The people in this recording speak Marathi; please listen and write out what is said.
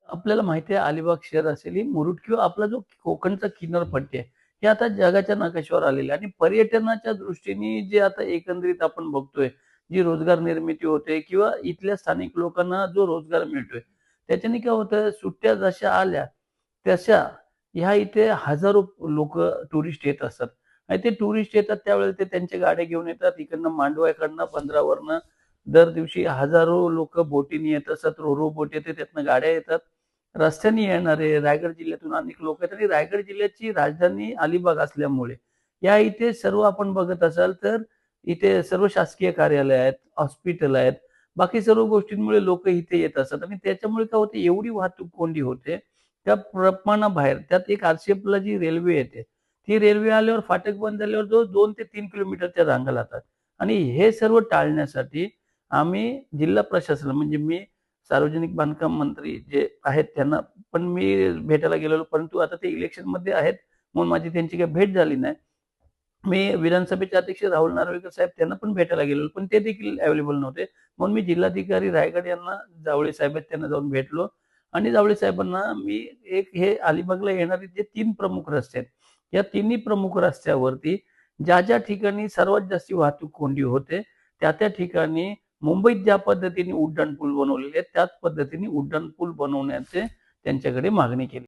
आपल्याला माहिती आहे अलिबाग शहर असेल, ही मुरुड किंवा आपला जो कोकणचा किनारपट्टी आहे, हे आता जगाच्या नकाशावर आलेलं आहे आणि पर्यटनाच्या दृष्टीने जे आता एकंदरीत आपण बघतोय, जी रोजगार निर्मिती होते किंवा इथल्या स्थानिक लोकांना जो रोजगार मिळतोय, त्याच्याने काय होतं सुट्ट्या जशा आल्या, तशा ह्या इथे हजारो लोकं टुरिस्ट येत असतात आणि ते टुरिस्ट येतात त्यावेळेला ते त्यांच्या गाड्या घेऊन येतात. इकडनं मांडव्याकडनं, बंदरावरनं दर दिवशी हजारो लोकं बोटीने येत असतात. रो-रो बोट येते, त्यातनं गाड्या येतात. रस्त्याने येणारे रायगड जिल्ह्यातून अनेक लोक आहेत आणि रायगड जिल्ह्याची राजधानी अलिबाग असल्यामुळे या इथे सर्व आपण बघत असाल तर इथे सर्व शासकीय कार्यालय आहेत, हॉस्पिटल आहेत. बाकी सर्व गोष्टींमुळे लोक इथे येत असतात आणि त्याच्यामुळे काय होते एवढी वाहतूक कोंडी होते. त्या प्रमाणाबाहेर त्यात एक आरसीएफला जी रेल्वे येते, ती रेल्वे आल्यावर फाटक बंद झाल्यावर जवळ 2 ते 3 किलोमीटरच्या रांगा लागतात आणि हे सर्व टाळण्यासाठी आम्ही जिल्हा प्रशासन म्हणजे मी सार्वजनिक बांधकाम मंत्री जे आहेत त्यांना पण मी भेटायला गेलेलो, परंतु आता ते इलेक्शनमध्ये आहेत म्हणून माझी त्यांची काही भेट झाली नाही. मी विधानसभेचे अध्यक्ष राहुल नार्वेकर साहेब त्यांना पण भेटायला गेलेलो, पण ते देखील अवेलेबल नव्हते. म्हणून मी जिल्हाधिकारी रायगड यांना जावळे साहेब आहेत त्यांना जाऊन भेटलो आणि जावळे साहेबांना मी एक हे अलिबागला येणारे जे 3 प्रमुख रस्ते आहेत, या तिन्ही प्रमुख रस्त्यावरती ज्या ठिकाणी सर्वात जास्त वाहतूक कोंडी होते, त्या ठिकाणी मुंबईत ज्या पद्धतीने उड्डाणपूल बनवलेले आहेत, त्याच पद्धतीने उड्डाणपूल बनवण्याचे त्यांच्याकडे मागणी केली.